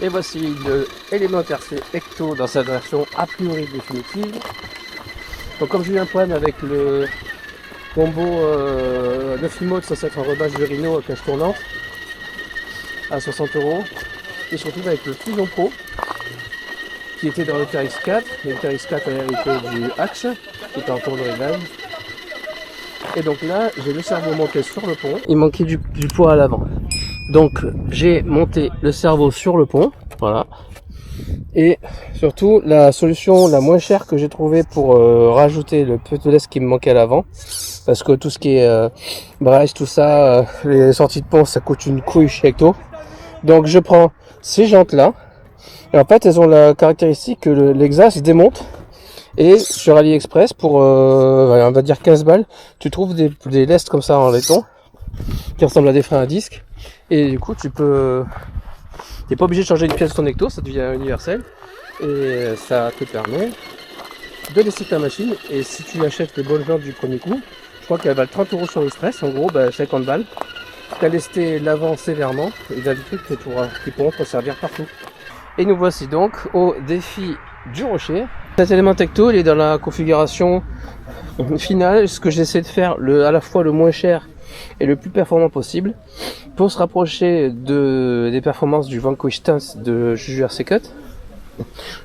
Et voici le Elementor C Ecto dans sa version a priori définitive. Donc comme j'ai eu un problème avec le combo 9 emotes censé être un rebâche de Rhino à cage tournante à 60 €, et surtout avec le Fusion Pro qui était dans le TRX4, et le TRX4 a hérité du Axe qui était en cours de réglage. Et donc là j'ai le cerveau monté sur le pont, il manquait du poids à l'avant. Donc j'ai monté le cerveau sur le pont, voilà. Et surtout la solution la moins chère que j'ai trouvée pour rajouter le peu de laisse qui me manquait à l'avant, parce que tout ce qui est brace, tout ça, les sorties de pont ça coûte une couille chez Ecto. Donc je prends ces jantes là, et en fait elles ont la caractéristique que l'exas se démonte, et sur AliExpress pour on va dire 15 balles tu trouves des lestes comme ça en laiton qui ressemblent à des freins à disque, et du coup t'es pas obligé de changer une pièce de ton Ecto, ça devient universel et ça te permet de laisser ta machine. Et si tu achètes les bonnes jantes du premier coup, je crois qu'elles valent 30 € sur Express, en gros 50 balles. Tu as lesté l'avant sévèrement et il y a des trucs qui pourront te servir partout. Et nous voici donc au défi du rocher. Cet élément Ecto il est dans la configuration finale, ce que j'essaie de faire à la fois le moins cher et le plus performant possible pour se rapprocher des performances du Vanquish Stance de Juju RC Cut.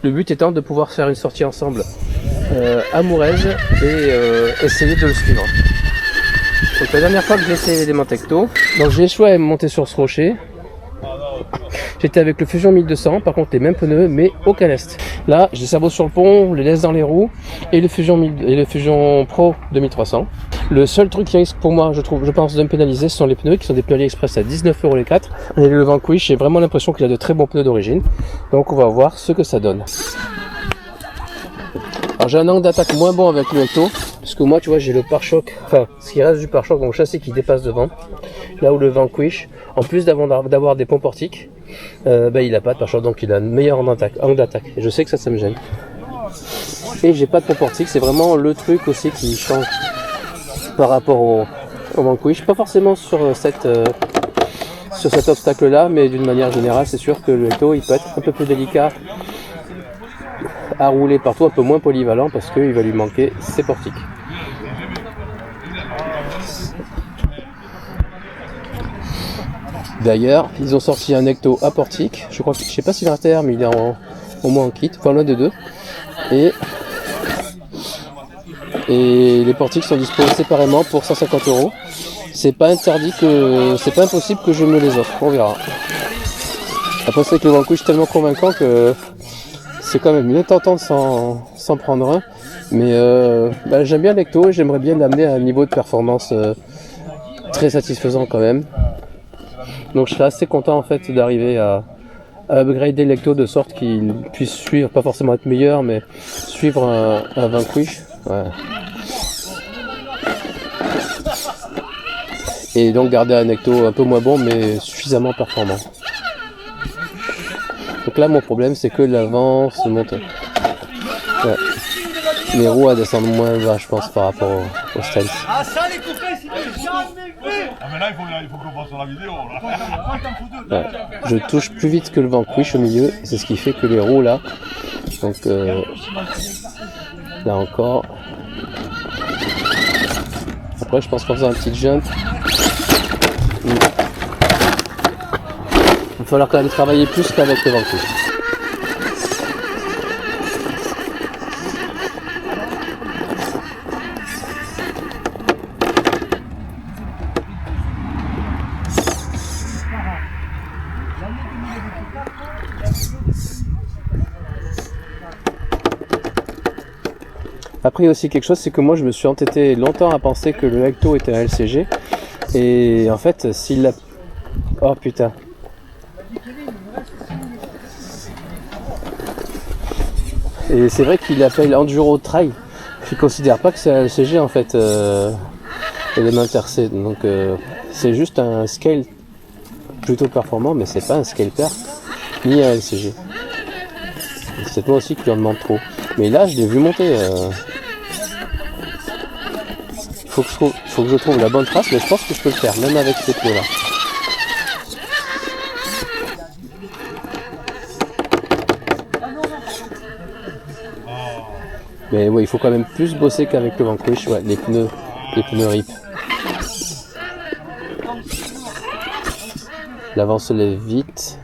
Le but étant de pouvoir faire une sortie ensemble amoureuse et essayer de le suivre. Donc la dernière fois que j'ai essayé l'élément Ecto, donc j'ai échoué à monter sur ce rocher. J'étais avec le Fusion 1200, par contre les mêmes pneus mais aucun lest. Là j'ai le cerveau sur le pont, les lestes dans les roues et le Fusion Pro 2300. Le seul truc qui risque pour moi, je pense de me pénaliser, ce sont les pneus qui sont des pneus AliExpress à 19 € les 4. Et le Vanquish, j'ai vraiment l'impression qu'il a de très bons pneus d'origine. Donc on va voir ce que ça donne. Alors j'ai un angle d'attaque moins bon avec le Ecto, parce que moi tu vois j'ai le pare-choc, enfin ce qui reste du pare-choc, donc châssis qui dépasse devant. Là où le Vanquish, en plus d'avoir des ponts portiques, il a pas de pare-choc, donc il a une meilleure angle d'attaque. Et je sais que ça me gêne. Et j'ai pas de pont portique, c'est vraiment le truc aussi qui change par rapport au Vanquish. Pas forcément sur cet obstacle là, mais d'une manière générale c'est sûr que le Ecto il peut être un peu plus délicat à rouler partout, un peu moins polyvalent parce qu'il va lui manquer ses portiques. D'ailleurs ils ont sorti un Ecto à portique, je sais pas s'il est à terre mais il est au moins en kit, enfin l'un des deux, et les portiques sont disposés séparément pour 150 €. C'est pas impossible que je me les offre, on verra. Après c'est que le Vanquish est tellement convaincant que c'est quand même bien tentant de s'en prendre un, mais j'aime bien l'Ecto et j'aimerais bien l'amener à un niveau de performance très satisfaisant quand même. Donc je serais assez content en fait d'arriver à upgrader l'Ecto de sorte qu'il puisse suivre, pas forcément être meilleur, mais suivre un Vanquish. Ouais. Et donc garder un Ecto un peu moins bon mais suffisamment performant. Donc là mon problème c'est que l'avant se monte. Ouais. Les roues à descendre moins bas je pense par rapport au stance. Ah ça les copains c'est jamais fait. Ah mais là il faut qu'on voit sur la vidéo là. Ouais. Je touche plus vite que le Vanquish au milieu, c'est ce qui fait que les roues là. Donc là encore. Après je pense qu'en faisant un petit jump, il va falloir quand même travailler plus qu'avec le Vanquish. Après il y a aussi quelque chose, c'est que moi je me suis entêté longtemps à penser que le Ecto était un LCG, et en fait s'il l'a... Oh putain. Et c'est vrai qu'il appelle Enduro Trail, je considère pas que c'est un LCG en fait, Elementor C, donc c'est juste un scale plutôt performant, mais c'est pas un scale perf ni un LCG. C'est moi aussi qui lui en demande trop. Mais là je l'ai vu monter. Faut que je trouve la bonne trace, mais je pense que je peux le faire, même avec ces pneus là. Mais ouais, il faut quand même plus bosser qu'avec le Vanquish. Ouais, les pneus RIP. L'avant se lève vite.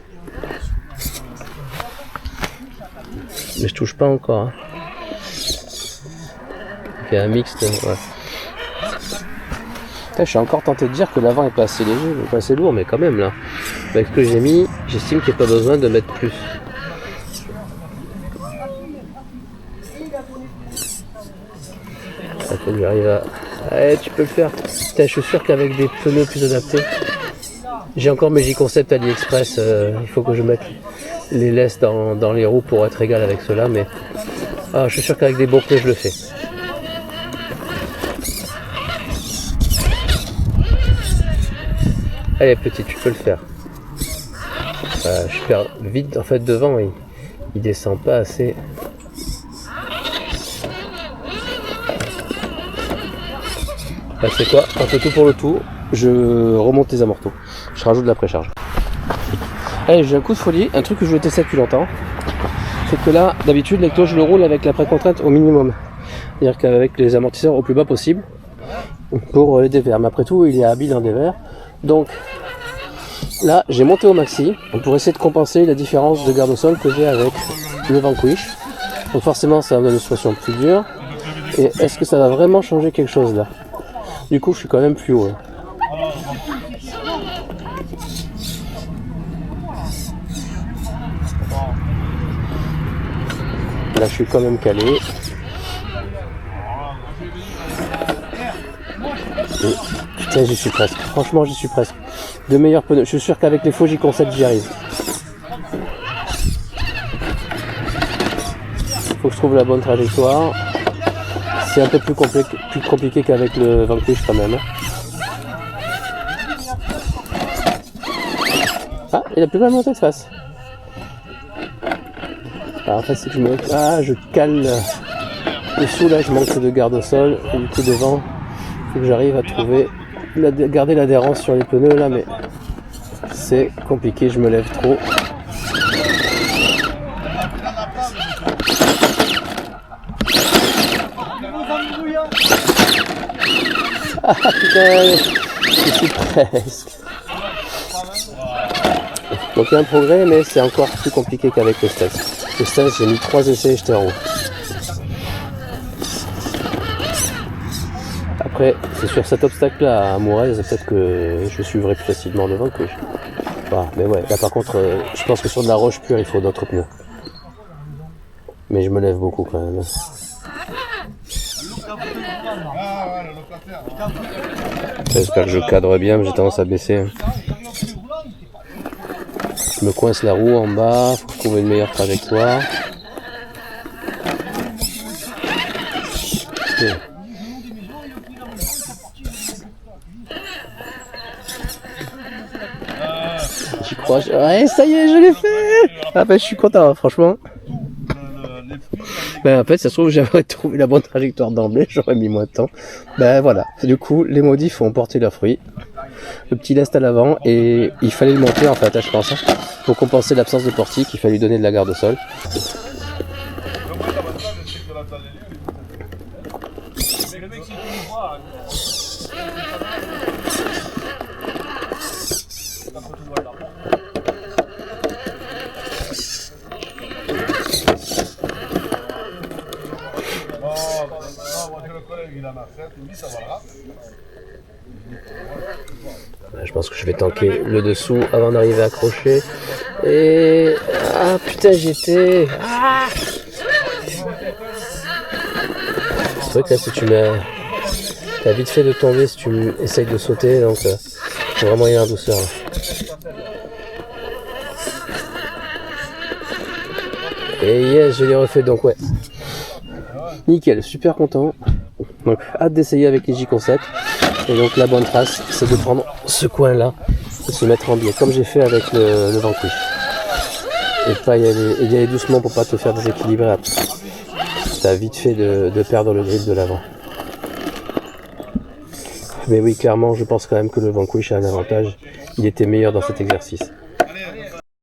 Mais je touche pas encore. Hein. Il y a un mixte. Ouais. Je suis encore tenté de dire que l'avant est pas assez léger, pas assez lourd, mais quand même là. Avec ce que j'ai mis, j'estime qu'il n'y a pas besoin de mettre plus. Il faut que j'arrive à... Ouais, tu peux le faire. Putain, je suis sûr qu'avec des pneus plus adaptés. J'ai encore mes J-Concept AliExpress. Il faut que je mette les laisses dans les roues pour être égal avec ceux-là. Mais je suis sûr qu'avec des bons pneus, je le fais. Allez, petit, tu peux le faire. Je perds vite. En fait, devant, il descend pas assez. C'est quoi? On fait tout pour le tout. Je remonte les amortos. Je rajoute de la précharge. Allez, j'ai un coup de folie. Un truc que je voulais tester depuis longtemps. C'est que là, d'habitude, l'Ecto, je le roule avec la précontrainte au minimum. C'est-à-dire qu'avec les amortisseurs au plus bas possible pour les dévers. Mais après tout, il est habile en dévers. Donc là, j'ai monté au maxi pour essayer de compenser la différence de garde au sol que j'ai avec le Vanquish. Donc forcément, ça va me donner une situation plus dure. Et est-ce que ça va vraiment changer quelque chose là? Du coup, je suis quand même plus haut. Là, je suis quand même calé. Et, putain, j'y suis presque. Franchement, j'y suis presque. De meilleurs pneus. Je suis sûr qu'avec les faux J-Concept, j'y arrive. Faut que je trouve la bonne trajectoire. C'est un peu plus compliqué qu'avec le Vanquish quand même. Ah, il a plus mal monté de face. Alors en fait, c'est que je cale dessous là, je manque de garde au sol. Et du coup, devant, il faut que j'arrive à trouver, garder l'adhérence sur les pneus là, mais c'est compliqué, je me lève trop. Ah putain, je suis presque. Donc il y a un progrès, mais c'est encore plus compliqué qu'avec le stage. Le stage, j'ai mis 3 essais et j'étais en haut. Après, c'est sur cet obstacle-là à Mourez, peut-être que je suivrai plus facilement le Vanquish. Mais ouais, là par contre, je pense que sur de la roche pure, il faut d'autres pneus. Mais je me lève beaucoup quand même. J'espère que je cadre bien, mais j'ai tendance à baisser. Je me coince la roue en bas, faut trouver une meilleure trajectoire. Okay. J'y crois. Ouais, ça y est, je l'ai fait. Ah ben, je suis content, franchement. Ben en fait, ça se trouve, j'aurais trouvé la bonne trajectoire d'emblée, j'aurais mis moins de temps. Ben voilà, du coup, les modifs ont porté leurs fruits. Le petit lest à l'avant, et il fallait le monter en fait, je pense, pour compenser l'absence de portique, il fallait lui donner de la garde au sol. Je pense que je vais tanker le dessous avant d'arriver à accrocher. Et... ah putain, j'étais... Ah, c'est vrai que là, si tu mets... t'as vite fait de tomber si tu essayes de sauter, donc faut vraiment y aller en douceur. Là. Et yes, je l'ai refait, donc ouais. Nickel, super content. Donc hâte d'essayer avec les J-Concept. Et donc la bonne trace, c'est de prendre ce coin-là et se mettre en biais, comme j'ai fait avec le Vanquish. Et pas y aller doucement pour pas te faire déséquilibrer après. T'as vite fait de perdre le grip de l'avant. Mais oui, clairement, je pense quand même que le Vanquish a un avantage. Il était meilleur dans cet exercice.